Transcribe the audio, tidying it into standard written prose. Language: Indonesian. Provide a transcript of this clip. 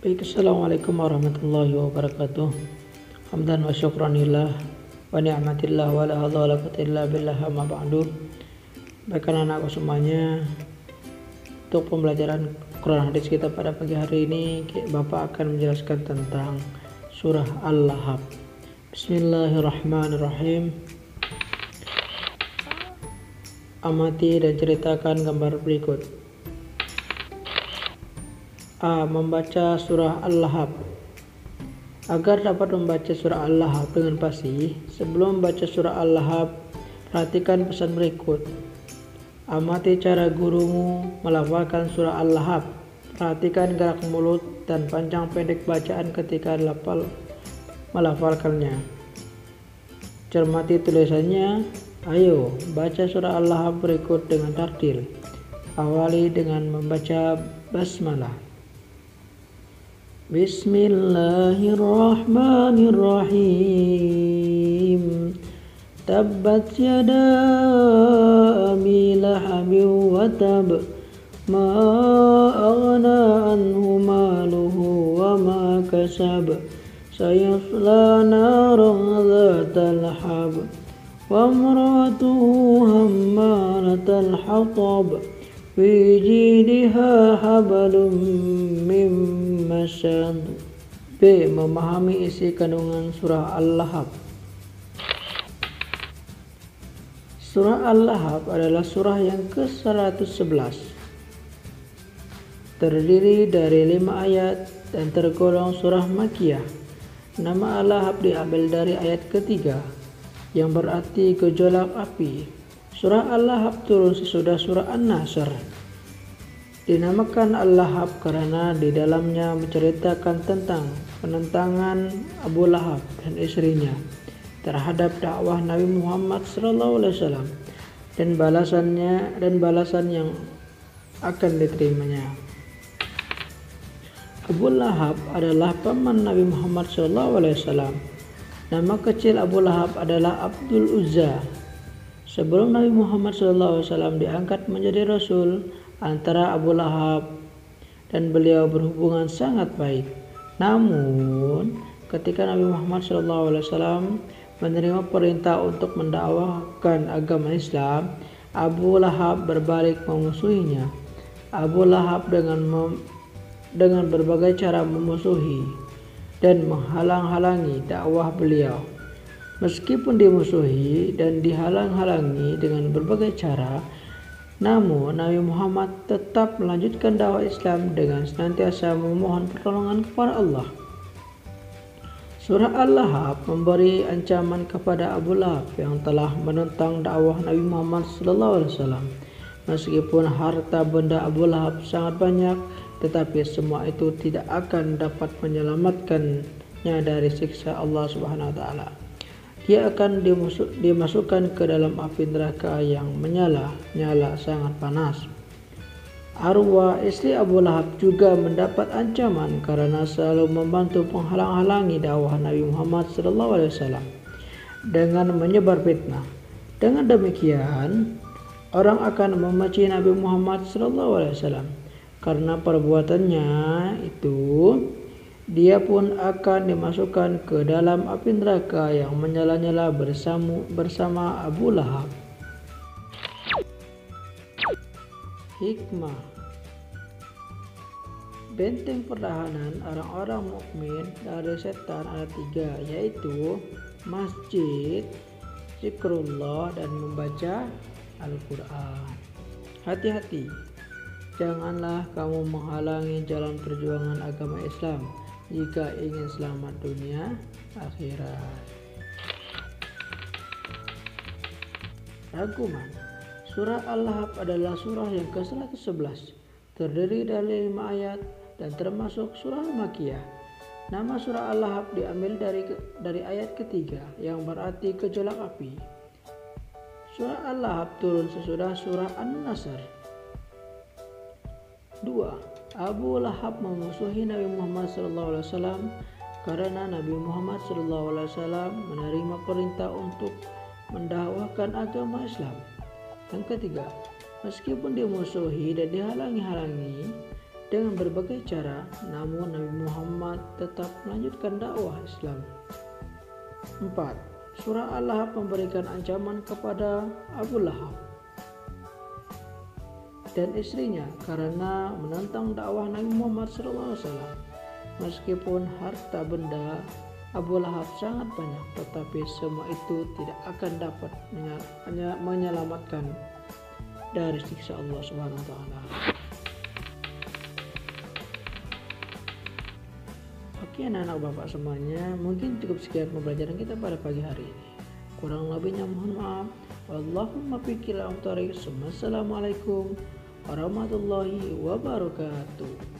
Baik, Assalamualaikum warahmatullahi wabarakatuh. Hamdan wa syukranillah wa ni'matillah wa la haula wa la quwwata illa billah amma ba'du. Baik anak-anakku semuanya, untuk pembelajaran Quran hadis kita pada pagi hari ini, Bapak akan menjelaskan tentang surah Al-Lahab. Bismillahirrahmanirrahim. Amati dan ceritakan gambar berikut. A. Membaca surah Al-Lahab. Agar dapat membaca surah Al-Lahab dengan fasih, sebelum membaca surah Al-Lahab, perhatikan pesan berikut. Amati cara gurumu melafalkan surah Al-Lahab. Perhatikan gerak mulut dan panjang pendek bacaan ketika melafalkannya. Cermati tulisannya. Ayo, baca surah Al-Lahab berikut dengan tartil. Awali dengan membaca basmalah. Bismillahirrahmanirrahim. Tabbat yada abi lahabin wa tab. Ma aghna anhu maluhu wa ma kasab. Sayasla naran dhatal hab. Wa imratuhu hammalatal hatab. Fi jidha hablum min masad. B. Memahami isi kandungan surah Al-Lahab. Surah Al-Lahab adalah surah yang ke-111. Terdiri dari 5 ayat dan tergolong surah Makkiyah. Nama Al-Lahab diambil dari ayat ketiga yang berarti gejolak api. Surah Al-Lahab turun sesudah surah An-Nasr. Dinamakan Al-Lahab karena di dalamnya menceritakan tentang penentangan Abu Lahab dan istrinya terhadap dakwah Nabi Muhammad SAW dan balasan yang akan diterimanya. Abu Lahab adalah paman Nabi Muhammad SAW. Nama kecil Abu Lahab adalah Abdul Uzza. Sebelum Nabi Muhammad SAW diangkat menjadi Rasul, antara Abu Lahab dan beliau berhubungan sangat baik. Namun, ketika Nabi Muhammad SAW menerima perintah untuk mendakwahkan agama Islam, Abu Lahab berbalik memusuhinya. Abu Lahab dengan berbagai cara memusuhi dan menghalang-halangi dakwah beliau. Meskipun dimusuhi dan dihalang-halangi dengan berbagai cara, namun Nabi Muhammad tetap melanjutkan dakwah Islam dengan senantiasa memohon pertolongan kepada Allah. Surah Al-Lahab memberi ancaman kepada Abu Lahab yang telah menentang dakwah Nabi Muhammad SAW. Meskipun harta benda Abu Lahab sangat banyak, tetapi semua itu tidak akan dapat menyelamatkannya dari siksa Allah Subhanahu wa taala. Dia akan dimasukkan ke dalam api neraka yang menyala-nyala sangat panas. Arwah istri Abu Lahab juga mendapat ancaman karena selalu membantu menghalang-halangi dakwah Nabi Muhammad SAW dengan menyebar fitnah. Dengan demikian, orang akan membenci Nabi Muhammad SAW karena perbuatannya itu. Dia pun akan dimasukkan ke dalam api neraka yang menyala-nyala bersama Abu Lahab. Hikmah. Benteng pertahanan orang-orang mukmin dari setan ada 3, yaitu masjid, zikrullah, dan membaca Al-Quran. Hati-hati, janganlah kamu menghalangi jalan perjuangan agama Islam jika ingin selamat dunia akhirat. Rangkuman. Surah Al-Lahab adalah surah yang ke-111, terdiri dari 5 ayat dan termasuk surah Makkiyah. Nama surah Al-Lahab diambil dari ayat ketiga yang berarti gejolak api. Surah Al-Lahab turun sesudah surah An-Nasr. 2. Abu Lahab memusuhi Nabi Muhammad SAW karena Nabi Muhammad SAW menerima perintah untuk mendakwahkan agama Islam. Yang ketiga, meskipun dimusuhi dan dihalangi-halangi dengan berbagai cara, namun Nabi Muhammad tetap melanjutkan dakwah Islam. 4. Surah Al-Lahab memberikan ancaman kepada Abu Lahab dan istrinya karena menentang dakwah Nabi Muhammad SAW. Meskipun harta benda Abu Lahab sangat banyak, tetapi semua itu tidak akan dapat menyelamatkan dari siksa Allah Subhanahu wa taala. Oke anak-anak bapak semuanya, mungkin cukup sekian pembelajaran kita pada pagi hari ini. Kurang lebihnya mohon maaf. Wallahumma biqil amtariq. Wassalamualaikum warahmatullahi wabarakatuh.